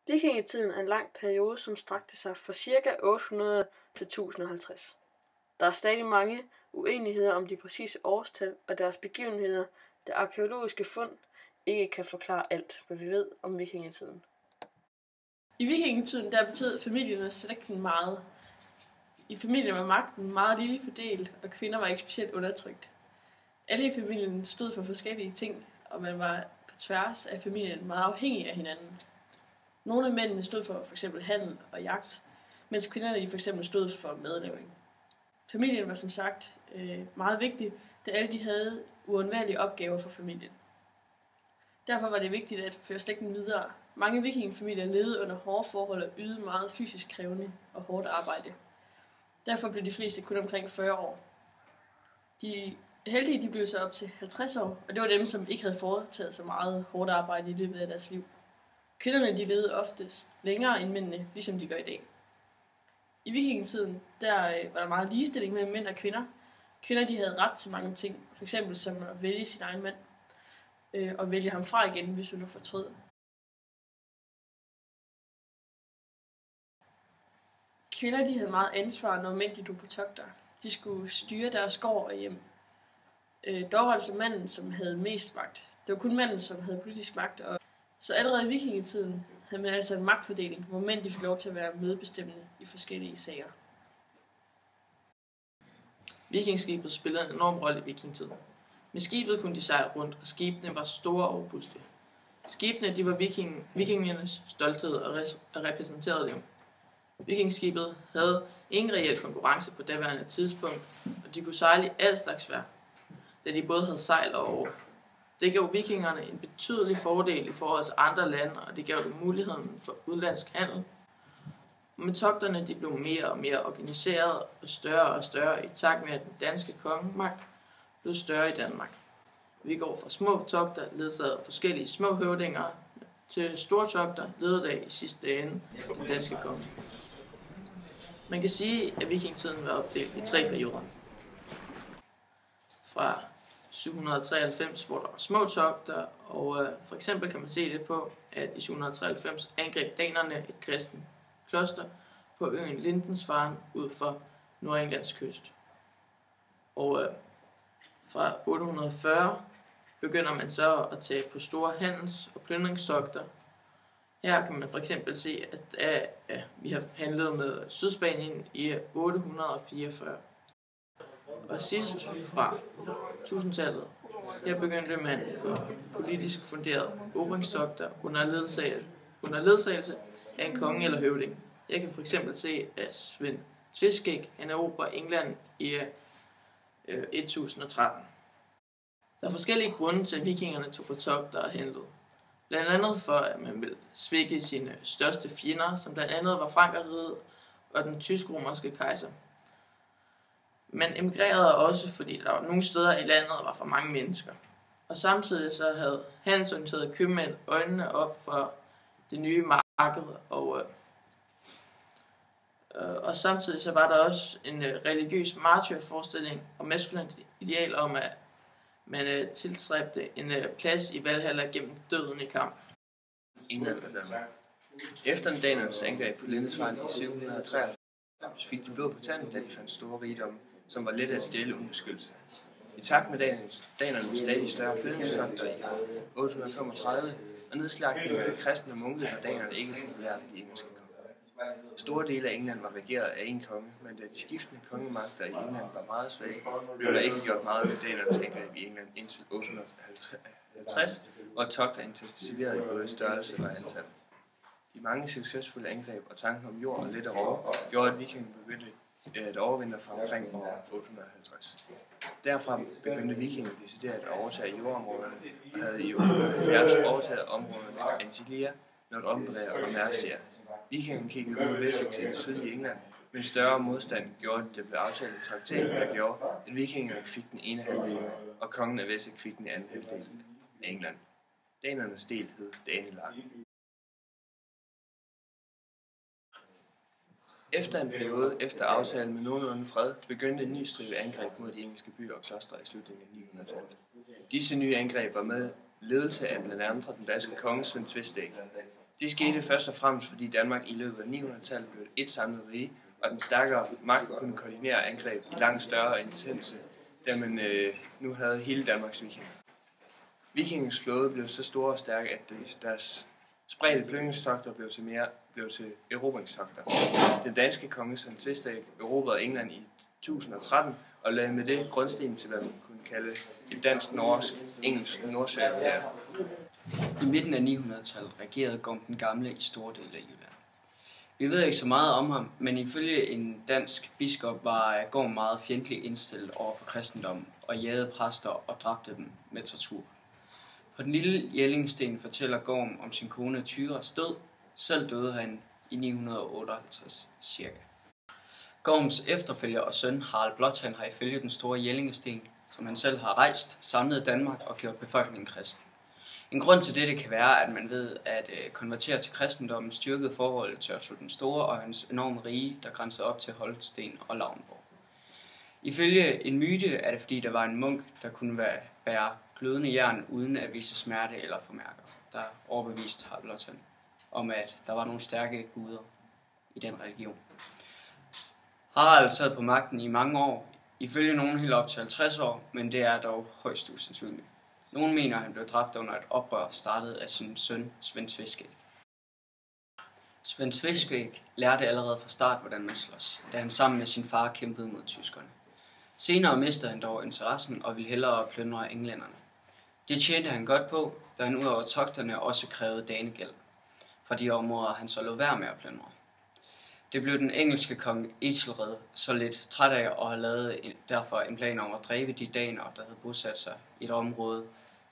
Vikingetiden er en lang periode, som strakte sig fra ca. 800 til 1050. Der er stadig mange uenigheder om de præcise årstal og deres begivenheder, da arkæologiske fund ikke kan forklare alt, hvad vi ved om vikingetiden. I vikingetiden der betød familien og slægten meget. I familien var magten meget lille fordelt, og kvinder var ikke specielt undertrykt. Alle i familien stod for forskellige ting, og man var på tværs af familien meget afhængig af hinanden. Nogle af mændene stod for f.eks. handel og jagt, mens kvinderne f.eks. stod for madlavning. Familien var som sagt meget vigtig, da alle de havde uundværlige opgaver for familien. Derfor var det vigtigt at føre slægten videre. Mange vikingefamilier levede under hårde forhold og ydede meget fysisk krævende og hårdt arbejde. Derfor blev de fleste kun omkring 40 år. De heldige de blev så op til 50 år, og det var dem, som ikke havde foretaget så meget hårdt arbejde i løbet af deres liv. Kvinderne de levede oftest længere end mændene, ligesom de gør i dag. I vikingetiden der var der meget ligestilling mellem mænd og kvinder. Kvinder de havde ret til mange ting, f.eks. som at vælge sin egen mand og vælge ham fra igen, hvis hun nu fortrød. Kvinder de havde meget ansvar, når mænd de drog på togter. De skulle styre deres gård og hjem. Dog var det så manden, som havde mest magt. Det var kun manden, som havde politisk magt. Så allerede i vikingetiden havde man altså en magtfordeling, hvor mænd de fik lov til at være medbestemmende i forskellige sager. Vikingskibet spillede en enorm rolle i vikingetiden. Med skibet kunne de sejle rundt, og skibene var store og robuste. Skibene de var vikingernes stolthed og repræsenterede dem. Vikingskibet havde ingen reel konkurrence på daværende tidspunkt, og de kunne sejle i al slags vejr, da de både havde sejl og oar. Det gav vikingerne en betydelig fordel i forhold til andre lande, og det gav dem muligheden for udlandsk handel. Men togterne de blev mere og mere organiseret og større i takt med, at den danske kongemagt blev større i Danmark. Vi går fra små togter, ledsaget af forskellige små høvdinger, til store togter, ledet af i sidste ende den danske konge. Man kan sige, at vikingetiden var opdelt i 3 perioder. Fra 793, hvor der var små togter, og for eksempel kan man se det på, at i 793 angreb danerne et kristen kloster på øen Lindisfarne ud for Nordenglands kyst. Og fra 840 begynder man så at tage på store handels- og plyndringstogter. Her kan man for eksempel se, at vi har handlet med Sydspanien i 844. Og sidst fra 1000-tallet, her begyndte man på politisk funderede erobringstogter under ledsagelse af en konge eller høvding. Jeg kan for eksempel se, at Svend Tveskæg erobrer England i 1013. Der er forskellige grunde til, at vikingerne tog på togter og handlede. Blandt andet for, at man ville svække sine største fjender, som blandt andet var Frankerriget og den tysk-romerske kejser. Man emigrerede også, fordi der var nogle steder i landet, var for mange mennesker. Og samtidig så havde handelsorienterede købmænd øjnene op for det nye marked, og samtidig så var der også en religiøs martyrforestilling og maskulint ideal om, at man tilstræbte en plads i Valhalla gennem døden i kamp. England og Danmark. Efter danernes angreb på Lindisfarne i 793 fik de blod på tanden, da de fandt store rigdomme, som var let at stjæle uden beskyttelse. I takt med danernes stadig større plyndringstogter i 835 og nedslagningen af kristne munke var danerne ikke populære ved de engelske konger. Store dele af England var regeret af en konge, men da de skiftende kongemagter i England var meget svage, blev der ikke gjort meget ved danernes angreb i England indtil 850, hvor togter intensiverede i både størrelse og antal. De mange succesfulde angreb og tanken om jord og lette råd gjorde, at vikingerne begyndte at overvintre fra omkring år 850. Derfra begyndte vikingerne decideret at overtage jordområderne og havde i 870 overtaget områderne Antilia, Northumbria og Mercia. Vikingerne kiggede mod Wessex i det sydlige England, men større modstand gjorde, at det blev aftalt en traktat, der gjorde, at vikingerne fik den ene halvdel, og kongen af Wessex fik den anden halvdel af England. Danernes del hed Danelag. Efter en periode efter aftalen med nogenlunde fred, begyndte en ny stribe angreb mod de engelske byer og klostre i slutningen af 900-tallet. Disse nye angreb var med ledelse af blandt andet den danske konge Svend Tveskæg. Det skete først og fremmest, fordi Danmark i løbet af 900-tallet blev et samlet rige, og den stærkere magt kunne koordinere angreb i langt større intense, da man nu havde hele Danmarks vikinger. Vikingens flåde blev så store og stærke, at deres spredte plyndringstogter blev til erobringstogter. Den danske konge Svend Tveskæg erobrede England i 1013 og lagde med det grundstenen til, hvad man kunne kalde et dansk-norsk-engelsk Nordsjælland. I midten af 900-tallet regerede Gorm den Gamle i store dele af Jylland. Vi ved ikke så meget om ham, men ifølge en dansk biskop var Gorm meget fjendtligt indstillet over for kristendom og jagede præster og dræbte dem med tortur. På den lille Jellingsten fortæller Gorm om sin kone Tyras død. Selv døde han i 958 cirka. Gorms efterfølger og søn Harald Blåtand har ifølge den store Jellingsten, som han selv har rejst, samlet Danmark og gjort befolkningen kristen. En grund til dette kan være, at man ved at konvertere til kristendommen styrkede forholdet til Otto den Store og hans enorme rige, der grænsede op til Holsten og Lauenborg. Ifølge en myte er det fordi, der var en munk, der kunne bære glødende jern uden at vise smerte eller formærker, der overbeviste Harald Blåtand om, at der var nogle stærke guder i den religion. Harald sad på magten i mange år, ifølge nogen helt op til 50 år, men det er dog højst usandsynligt. Nogle mener, at han blev dræbt under et oprør startet af sin søn Svend Tveskæg. Svend Tveskæg lærte allerede fra start, hvordan man slås, da han sammen med sin far kæmpede mod tyskerne. Senere mistede han dog interessen og ville hellere plyndre englænderne. Det tjente han godt på, da han ud over togterne også krævede danegæld fra de områder, han så lod være med at plyndre. Det blev den engelske konge Ethelred så lidt træt af og havde lavet derfor en plan om at dræbe de daner, der havde bosat sig i et område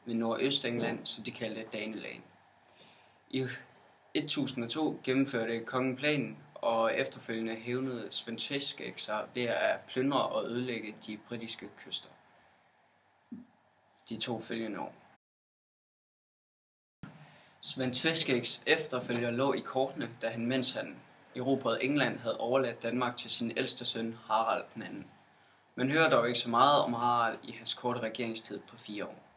ved Nordøstengland, som de kaldte Daneland. I 1002 gennemførte kongen planen, og efterfølgende hævnede Svend Tveskæg sig ved at plyndre og ødelægge de britiske kyster de 2 følgende år. Svend Tveskægs efterfølger lå i kortene, da han, mens han erobrede England, havde overladt Danmark til sin ældste søn Harald II. Man hører dog ikke så meget om Harald i hans korte regeringstid på 4 år.